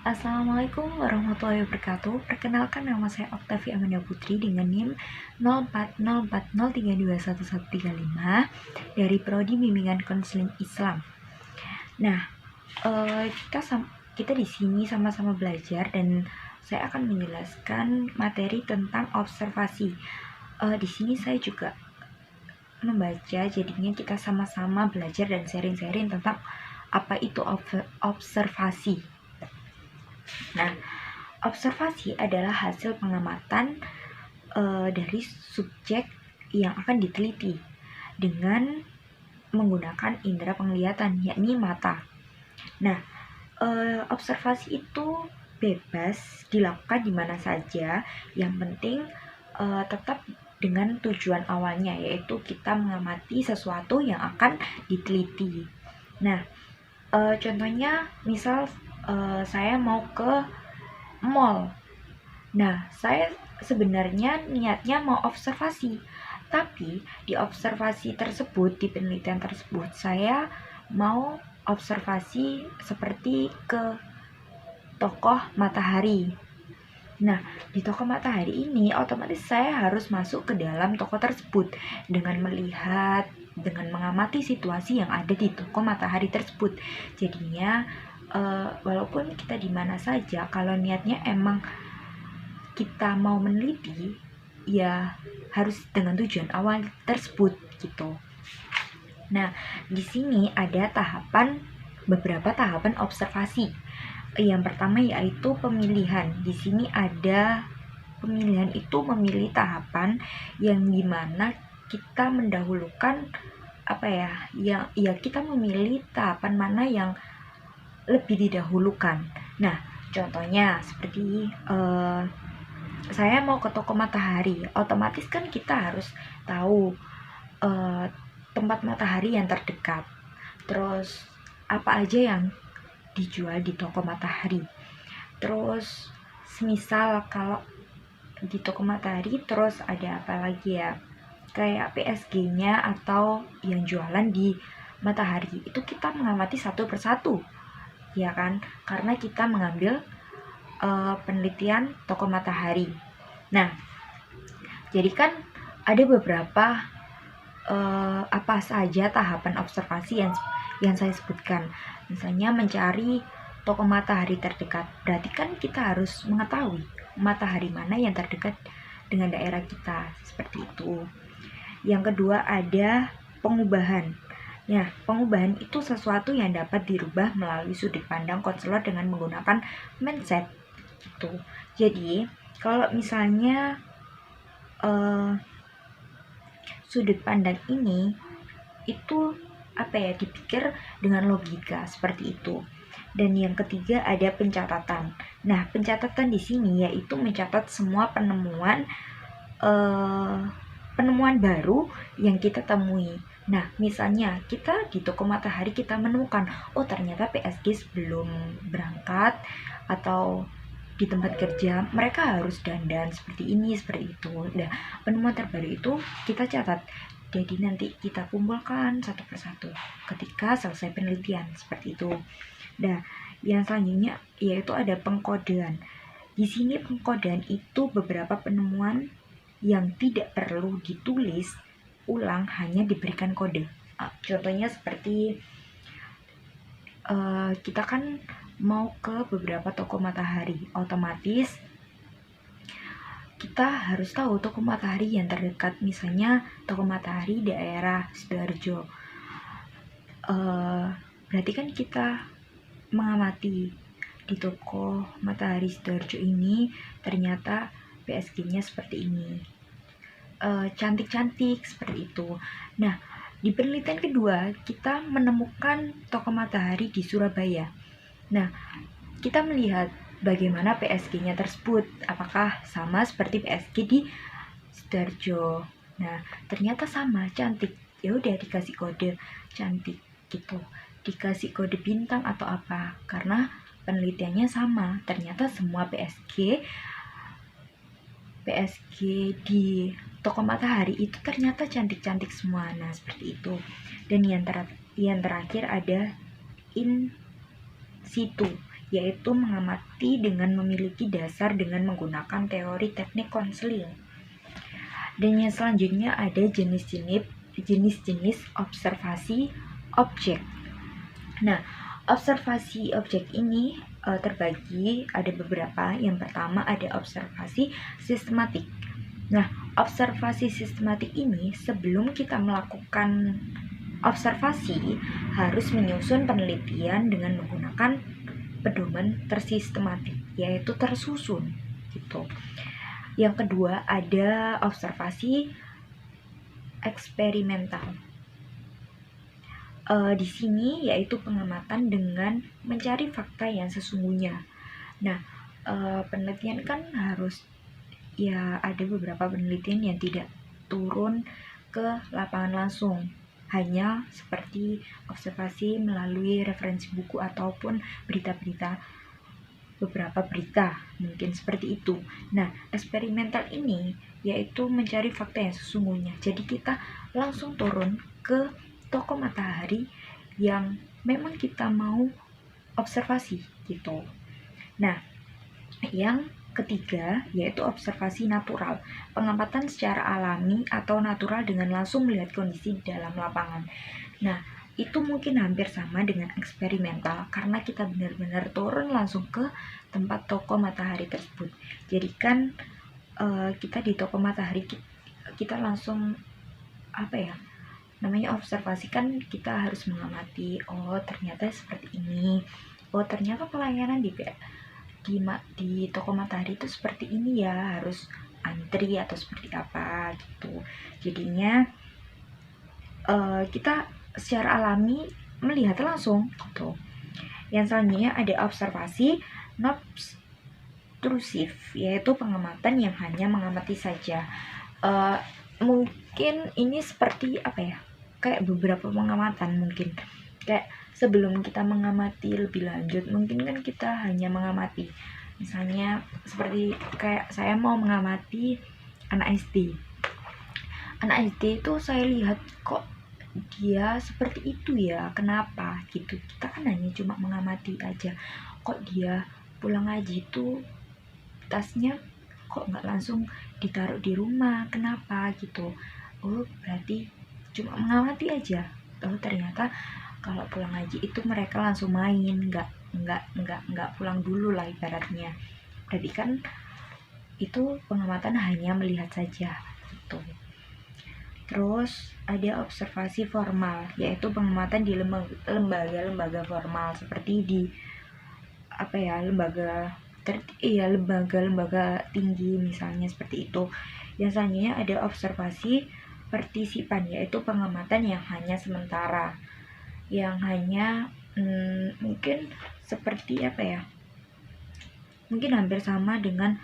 Assalamualaikum warahmatullahi wabarakatuh. Perkenalkan, nama saya Oktavia Amanda Putri dengan NIM 040403211135 dari Prodi Bimbingan Konseling Islam. Nah, kita di sini sama-sama belajar dan saya akan menjelaskan materi tentang observasi. Di sini saya juga membaca, jadinya kita sama-sama belajar dan sharing-sharing tentang apa itu observasi. Nah, observasi adalah hasil pengamatan dari subjek yang akan diteliti dengan menggunakan indera penglihatan, yakni mata. Nah, observasi itu bebas dilakukan di mana saja, yang penting tetap dengan tujuan awalnya, yaitu kita mengamati sesuatu yang akan diteliti. Nah, contohnya misal saya mau ke mall. Nah, saya sebenarnya niatnya mau observasi, tapi di observasi tersebut, di penelitian tersebut, saya mau observasi seperti ke tokoh matahari. Nah, di tokoh matahari ini otomatis saya harus masuk ke dalam tokoh tersebut dengan melihat, dengan mengamati situasi yang ada di tokoh matahari tersebut. Jadinya walaupun kita di mana saja, kalau niatnya emang kita mau meneliti, ya harus dengan tujuan awal tersebut gitu. Nah, di sini ada beberapa tahapan observasi. Yang pertama yaitu pemilihan. Di sini ada pemilihan, itu memilih tahapan yang dimana kita mendahulukan kita memilih tahapan mana yang lebih didahulukan. Nah, contohnya seperti saya mau ke toko matahari, otomatis kan kita harus tahu tempat matahari yang terdekat, terus apa aja yang dijual di toko matahari. Terus semisal kalau di toko matahari terus ada apa lagi ya, kayak PSG-nya atau yang jualan di matahari, itu kita mengamati satu persatu, ya kan, karena kita mengambil penelitian toko matahari. Nah, jadi kan ada beberapa apa saja tahapan observasi yang saya sebutkan. Misalnya mencari toko matahari terdekat, berarti kan kita harus mengetahui matahari mana yang terdekat dengan daerah kita, seperti itu. Yang kedua ada pengubahan. Nah, pengubahan itu sesuatu yang dapat dirubah melalui sudut pandang konselor dengan menggunakan mindset gitu. Jadi kalau misalnya sudut pandang ini itu dipikir dengan logika seperti itu. Dan yang ketiga ada pencatatan. Nah, pencatatan di sini yaitu mencatat semua penemuan baru yang kita temui. Nah, misalnya kita di toko matahari kita menemukan, oh ternyata PSG sebelum berangkat atau di tempat kerja mereka harus dandan seperti ini, seperti itu. Nah, penemuan terbaru itu kita catat. Jadi nanti kita kumpulkan satu persatu ketika selesai penelitian, seperti itu. Nah, yang selanjutnya yaitu ada pengkodean. Di sini pengkodean itu beberapa penemuan yang tidak perlu ditulis ulang, hanya diberikan kode. Contohnya seperti kita kan mau ke beberapa toko matahari, otomatis kita harus tahu toko matahari yang terdekat, misalnya toko matahari daerah Sidoarjo. Berarti kan kita mengamati di toko matahari Sidoarjo ini ternyata PSG-nya seperti ini, cantik-cantik seperti itu. Nah, di penelitian kedua kita menemukan toko matahari di Surabaya. Nah, kita melihat bagaimana PSG-nya tersebut, apakah sama seperti PSG di Sidoarjo. Nah, ternyata sama, cantik. Ya udah dikasih kode cantik gitu, dikasih kode bintang atau apa, karena penelitiannya sama. Ternyata semua PSG di toko matahari itu ternyata cantik-cantik semua. Nah, seperti itu. Dan yang terakhir ada in situ, yaitu mengamati dengan memiliki dasar dengan menggunakan teori teknik konseling. Dan yang selanjutnya ada jenis-jenis observasi objek. Nah, observasi objek ini terbagi ada beberapa. Yang pertama ada observasi sistematik. Nah, observasi sistematik ini sebelum kita melakukan observasi harus menyusun penelitian dengan menggunakan pedoman tersistematik, yaitu tersusun gitu. Yang kedua ada observasi eksperimental. Di sini yaitu pengamatan dengan mencari fakta yang sesungguhnya. Nah, penelitian kan harus ya ada beberapa penelitian yang tidak turun ke lapangan langsung, hanya seperti observasi melalui referensi buku ataupun berita-berita, beberapa berita mungkin seperti itu. Nah, eksperimental ini yaitu mencari fakta yang sesungguhnya. Jadi kita langsung turun ke toko matahari yang memang kita mau observasi gitu. Nah, yang ketiga yaitu observasi natural, pengamatan secara alami atau natural dengan langsung melihat kondisi dalam lapangan. Nah, itu mungkin hampir sama dengan eksperimental karena kita benar-benar turun langsung ke tempat toko matahari tersebut. Jadi kan kita di toko matahari kita langsung namanya observasi kan, kita harus mengamati, oh ternyata seperti ini, oh ternyata pelayanan di toko matahari itu seperti ini ya, harus antri atau seperti apa gitu. Jadinya kita secara alami melihat langsung gitu. Yang selanjutnya ada observasi non-obtrusif, yaitu pengamatan yang hanya mengamati saja. Mungkin ini seperti kayak beberapa pengamatan, mungkin kayak sebelum kita mengamati lebih lanjut mungkin kan kita hanya mengamati, misalnya seperti kayak saya mau mengamati anak SD itu saya lihat kok dia seperti itu ya, kenapa gitu. Kita kan hanya cuma mengamati aja, kok dia pulang ngaji itu tasnya kok nggak langsung ditaruh di rumah, kenapa gitu. Oh berarti cuma mengamati aja. Oh ternyata kalau pulang ngaji itu mereka langsung main, nggak pulang dulu lah ibaratnya. Berarti kan itu pengamatan hanya melihat saja gitu. Terus ada observasi formal, yaitu pengamatan di lembaga-lembaga formal seperti di lembaga tinggi misalnya seperti itu. Yang selanjutnya ada observasi partisipan, yaitu pengamatan yang hanya sementara, yang hanya mungkin seperti mungkin hampir sama dengan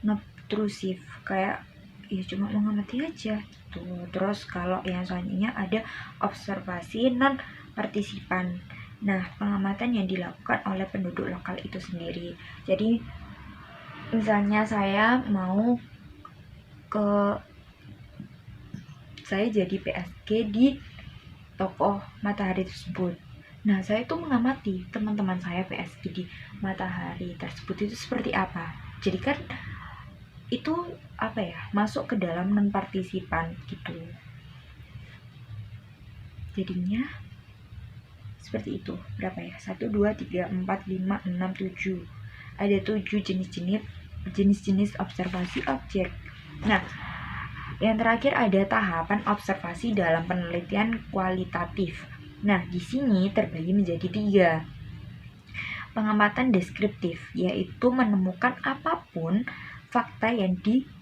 obtrusif, kayak ya cuma mengamati aja gitu. Terus kalau yang selanjutnya ada observasi non partisipan. Nah, pengamatan yang dilakukan oleh penduduk lokal itu sendiri. Jadi misalnya saya jadi PSG di toko matahari tersebut. Nah, saya tuh mengamati teman-teman saya PSG di matahari tersebut itu seperti apa. Jadi kan itu masuk ke dalam non partisipan gitu. Jadinya seperti itu. Berapa ya? 1 2 3 4 5 6 7. Ada 7 jenis observasi objek. Nah, yang terakhir ada tahapan observasi dalam penelitian kualitatif. Nah, di sini terbagi menjadi 3. Pengamatan deskriptif, yaitu menemukan apapun fakta yang ditemukan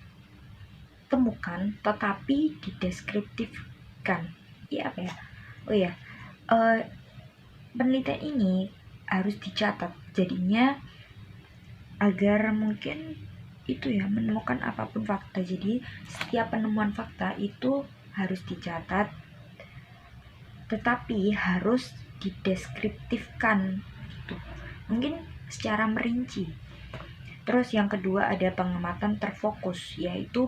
tetapi dideskriptifkan. Penelitian ini harus dicatat, jadinya agar mungkin menemukan apapun fakta. Jadi setiap penemuan fakta itu harus dicatat, tetapi harus dideskriptifkan gitu. Mungkin secara merinci. Terus yang kedua ada pengamatan terfokus, yaitu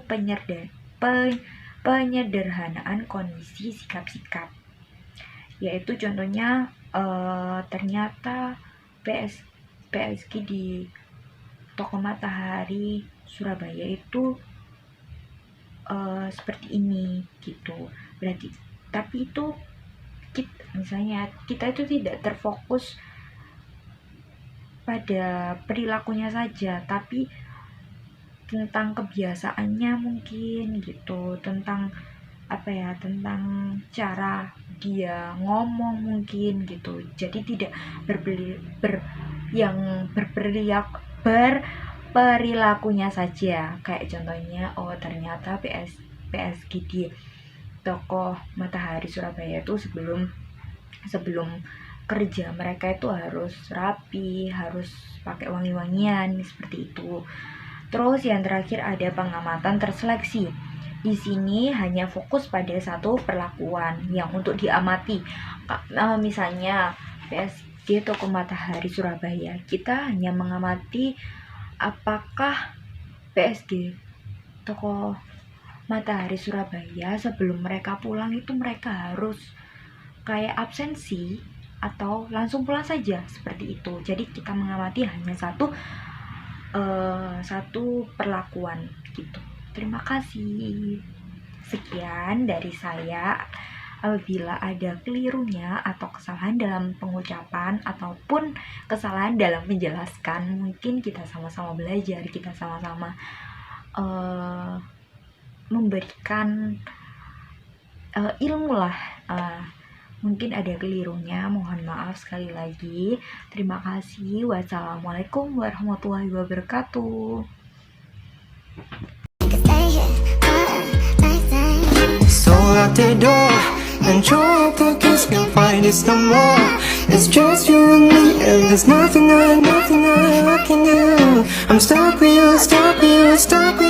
penyederhanaan kondisi sikap-sikap. Yaitu contohnya ternyata PSG di toko Matahari Surabaya itu seperti ini gitu. Berarti tapi itu misalnya kita itu tidak terfokus pada perilakunya saja, tapi tentang kebiasaannya mungkin gitu, tentang tentang cara dia ngomong mungkin gitu. Jadi tidak berperilakunya saja, kayak contohnya ternyata PSG di toko Matahari Surabaya itu sebelum kerja mereka itu harus rapi, harus pakai wangi-wangian seperti itu. Terus yang terakhir ada pengamatan terseleksi. Di sini hanya fokus pada satu perlakuan yang untuk diamati. Misalnya PSG toko Matahari Surabaya, kita hanya mengamati apakah PSG toko Matahari Surabaya sebelum mereka pulang itu mereka harus kayak absensi atau langsung pulang saja, seperti itu. Jadi kita mengamati hanya satu perlakuan gitu. Terima kasih. Sekian dari saya. Apabila ada kelirunya atau kesalahan dalam pengucapan ataupun kesalahan dalam menjelaskan, mungkin kita sama-sama belajar, kita sama-sama memberikan ilmu lah. Mungkin ada kelirunya, mohon maaf sekali lagi. Terima kasih. Wassalamualaikum warahmatullahi wabarakatuh. So out the door and your pockets can't find this no more. It's just you and me, and there's nothing I can do. I'm stuck with you, stuck with you, stuck with you.